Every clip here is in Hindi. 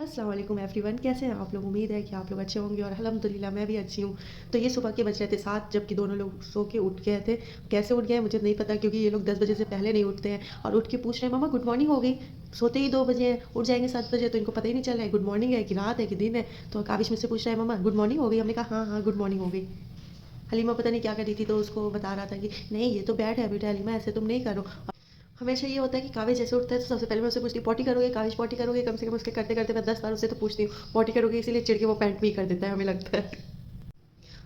अस्सलाम वालेकुम एवरीवन, कैसे हैं आप लोग। उम्मीद है कि आप लोग अच्छे होंगे और अल्हम्दुलिल्लाह मैं भी अच्छी हूँ। तो ये सुबह के बज रहे थे 7, जबकि दोनों लोग सो के उठ गए थे। कैसे उठ गए मुझे नहीं पता, क्योंकि ये लोग 10 बजे से पहले नहीं उठते हैं और उठ के पूछ रहे हैं मम्मा गुड मॉर्निंग हो गई। सोते ही 2 बजे हैं, उठ जाएंगे 7 बजे तो इनको पता ही नहीं चल रहा है गुड मॉर्निंग है कि रात है कि दिन है। तो काविश मुझसे पूछ रहा है मम्मा गुड मॉर्निंग हो गई। हमने कहा हाँ हाँ गुड मॉर्निंग हो गई। हलीमा पता नहीं क्या कर रही थी तो उसको बता रहा था कि नहीं ये तो बैड हैबिट है हलीमा, ऐसे तुम नहीं करो। हमेशा ये होता है कि काविश जैसे उठता है तो सबसे पहले मैं उससे पूछती हूँ पॉटी करोगे काविश, पॉटी करोगे। कम से कम उसके करते करते मैं 10 बार उससे तो पूछती हूँ पॉटी करोगे, इसीलिए चिढ़ के वो पैंट भी कर देता है हमें लगता है।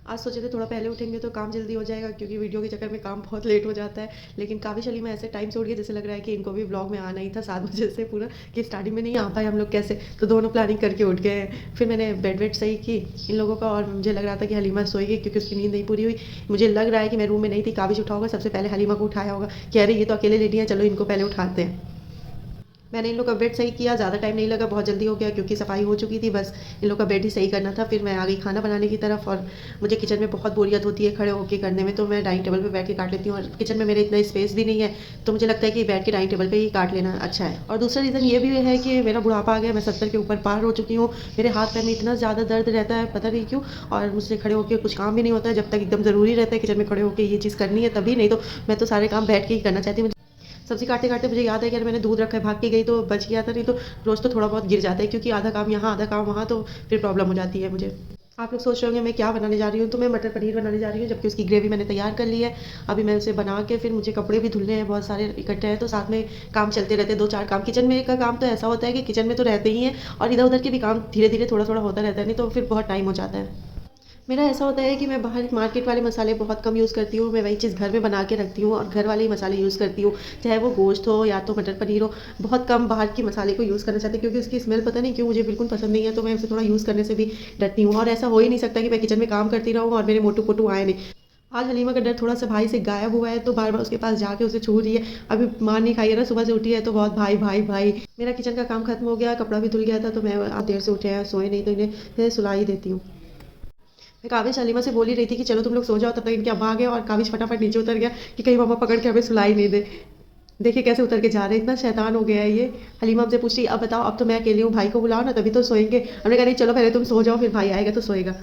आज सोचे थे थोड़ा पहले उठेंगे तो काम जल्दी हो जाएगा, क्योंकि वीडियो के चक्कर में काम बहुत लेट हो जाता है। लेकिन काविश अली में ऐसे टाइम से उठ गया जैसे लग रहा है कि इनको भी ब्लॉग में आना ही था 7 बजे से पूरा, कि स्टार्टिंग में नहीं आ पाए हम लोग कैसे। तो दोनों प्लानिंग करके उठ गए हैं। फिर मैंने बेड वेड सही की इन लोगों का, और मुझे लग रहा था कि हलीमा सोएगी क्योंकि उसकी नींद नहीं पूरी हुई। मुझे लग रहा है कि मैं रूम में नहीं थी, काविश उठा होगा सबसे पहले हलीमा को उठाया होगा कि अरे ये तो अकेले लेटी है, चलो इनको पहले उठाते हैं। मैंने इन लोग का बेड सही किया, ज़्यादा टाइम नहीं लगा, बहुत जल्दी हो गया क्योंकि सफाई हो चुकी थी। बस इन लोग का बेड ही सही करना था। फिर मैं आ गई खाना बनाने की तरफ, और मुझे किचन में बहुत बोरियत होती है खड़े होकर करने में, तो मैं डाइनिंग टेबल पे बैठ के काट लेती हूँ। और किचन में मेरे इतना स्पेस भी नहीं है, तो मुझे लगता है कि बैठ के डाइनिंग टेबल पर ही काट लेना अच्छा है। और दूसरा रीज़न ये भी है कि मेरा बुढ़ापा आ गया, मैं 70 के ऊपर पार हो चुकी हूँ। मेरे हाथ पैर में इतना ज़्यादा दर्द रहता है पता नहीं क्यों, और मुझसे खड़े होकर कुछ काम भी नहीं होता है जब तक एकदम ज़रूरी रहता है किचन में खड़े होकर ये चीज़ करनी है तभी, नहीं तो मैं तो सारे काम बैठ के ही करना चाहती हूँ। सब्जी काटते काटते मुझे याद है कि यार मैंने दूध रखा है, भाग के गई तो बच गया था, नहीं तो रोज़ तो थोड़ा बहुत गिर जाता है, क्योंकि आधा काम यहाँ आधा काम वहाँ, तो फिर प्रॉब्लम हो जाती है मुझे। आप लोग सोच रहे होंगे मैं क्या बनाने जा रही हूँ, तो मैं मटर पनीर बनाने जा रही हूँ, जबकि उसकी ग्रेवी मैंने तैयार कर ली है। अभी मैं उसे बना के फिर मुझे कपड़े भी धुलने हैं, बहुत सारे इकट्ठे हैं, तो साथ में काम चलते रहते हैं 2-4 काम। किचन में का काम तो ऐसा होता है कि किचन में तो रहते ही हैं, और इधर उधर के भी काम धीरे धीरे थोड़ा थोड़ा होता रहता है, नहीं तो फिर बहुत टाइम हो जाता है। मेरा ऐसा होता है कि मैं बाहर मार्केट वाले मसाले बहुत कम यूज़ करती हूँ, मैं वही चीज़ घर में बना के रखती हूँ और घर वाले ही मसाले यूज़ करती हूँ, चाहे वो गोश्त हो या तो मटर पनीर हो। बहुत कम बाहर के मसाले को यूज़ करना चाहती हूँ, क्योंकि उसकी स्मेल पता नहीं क्यों मुझे बिल्कुल पसंद नहीं है, तो मैं उसे थोड़ा यूज़ करने से भी डरती हूँ। और ऐसा हो ही नहीं सकता कि मैं किचन में काम करती रहूँ और मेरे मोटू पोटू आए नहीं। आज हलीमा का डर थोड़ा सा भाई से गायब हुआ है, तो बार बार उसके पास जाके उसे छू रही है। अभी मार नहीं खाई है ना, सुबह से उठी है तो बहुत भाई भाई भाई। मेरा किचन का काम खत्म हो गया, कपड़ा भी धुल गया था, तो मैं आप देर से उठे हैं सोए नहीं, तो इन्हें सुला ही देती हूँ। मैं काविश अलीमा से बोल ही रही थी कि चलो तुम लोग सो जाओ, तब तक इनके अब्बा आ गए और काविश फटाफट नीचे उतर गया कि कहीं मामा पकड़ के हमें सुलाई नहीं दे। देखिए कैसे उतर के जा रहे हैं, इतना शैतान हो गया है ये। हलीमा हमसे पूछ रही अब बताओ, अब तो मैं अकेली हूँ, भाई को बुलाओ ना तभी तो सोएंगे। हमने कहा नहीं चलो पहले तुम सो जाओ, फिर भाई आएगा तो सोएगा।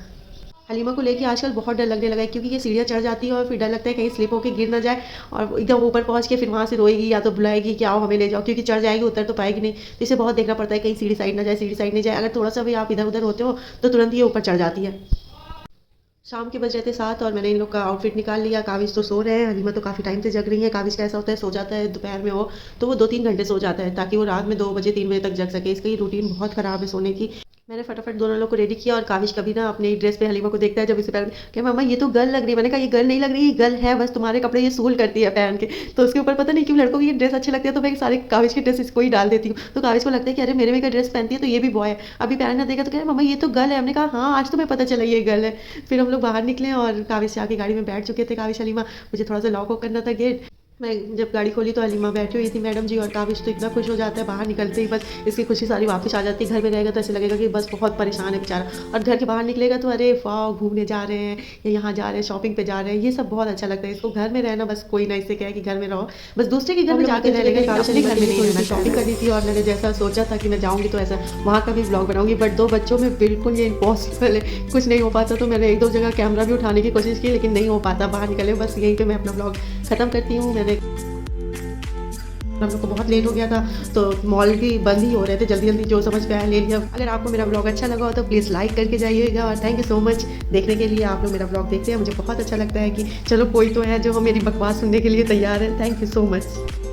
हलीमा को लेके आजकल बहुत डर लगने लगा है, क्योंकि ये सीढ़ियाँ चढ़ जाती है और फिर डर लगता है कहीं स्लिप होकर गिर ना जाए, और एकदम ऊपर पहुँच के फिर वहाँ से रोएगी या तो बुलाएगी कि आओ हमें ले जाओ, क्योंकि चढ़ जाएगी उतर तो पाएगी नहीं। तो इसे बहुत देखना पड़ता है कहीं सीढ़ी साइड ना जाए, सीढ़ी साइड नहीं जाए। अगर थोड़ा सा भी आप इधर उधर होते हो तो तुरंत ये ऊपर चढ़ जाती है। शाम के बज रहे थे 7 और मैंने इन लोग का आउटफिट निकाल लिया। काविश तो सो रहे हैं, हलीमा तो काफ़ी टाइम से जग रही है। काविश का ऐसा होता है सो जाता है दोपहर में हो तो वो 2-3 घंटे सो जाता है, ताकि वो रात में 2 बजे 3 बजे तक जग सके। इसका ये रूटीन बहुत ख़राब है सोने की। मैंने फटाफट दोनों लोग को रेडी किया, और काविश कभी ना अपनी ड्रेस पे हलीमा को देखता है जब इसे पहन के मम्मा ये तो गर्ल लग रही है। मैंने कहा ये गर्ल नहीं लग रही, ये गर्ल है, बस तुम्हारे कपड़े ये सूल करती है पहन के। तो उसके ऊपर पता नहीं क्यों लड़कों की ये ड्रेस अच्छी लगती है, तो मैं सारे काविश की ड्रेस इसको ही डाल देती हूँ। तो काविश को लगता है कि अरे मेरे में का ड्रेस पहनती है तो ये भी बॉय है, अभी पहन ना देगा तो कह रहे मम्मा ये तो गर्ल है। हमने कहा हाँ आज तुम्हें पता चला ये गर्ल है। फिर हम लोग बाहर निकले और काविश से आके गाड़ी में बैठ चुके थे। काविश हलीमा, मुझे थोड़ा सा लॉक ऑफ करना था गेट। मैं जब गाड़ी खोली तो हलीमा बैठी हुई थी मैडम जी, और काविश तो इतना खुश हो जाता है बाहर निकलते ही, बस इसकी खुशी सारी वापस आ जाती है। घर में रहेगा तो ऐसे लगेगा कि बस बहुत परेशान है बेचारा, और घर के बाहर निकलेगा तो अरे वाह घूमने जा रहे हैं या यहाँ जा रहे हैं शॉपिंग पे जा रहे हैं, ये सब बहुत अच्छा लगता है इसको। घर में रहना बस कोई ना इससे क्या है कि घर में रहो, बस दूसरे के घर में जाके रह लेगा। काविश अपने घर में नहीं रहना। शॉपिंग करी थी और मैंने जैसा सोचा था कि मैं जाऊँगी तो ऐसा वहाँ का भी ब्लॉग बनाऊंगी, बट 2 बच्चों में बिल्कुल ये इम्पॉसिबल है, कुछ नहीं हो पाता। तो मैंने 1-2 जगह कैमरा भी उठाने की कोशिश की, लेकिन नहीं हो पाता, बाहर निकले। बस यहीं पर मैं अपना ब्लॉग ख़त्म करती हूँ। मैंने हम लोग को बहुत लेट हो गया था, तो मॉल भी बंद ही हो रहे थे, जल्दी जल्दी जो समझ में आया ले लिया। अगर आपको मेरा ब्लॉग अच्छा लगा हो तो प्लीज़ लाइक करके जाइएगा, और थैंक यू सो मच देखने के लिए। आप लोग मेरा ब्लॉग देखते हैं, मुझे बहुत अच्छा लगता है कि चलो कोई तो है जो मेरी बकवास सुनने के लिए तैयार है। Thank you so much.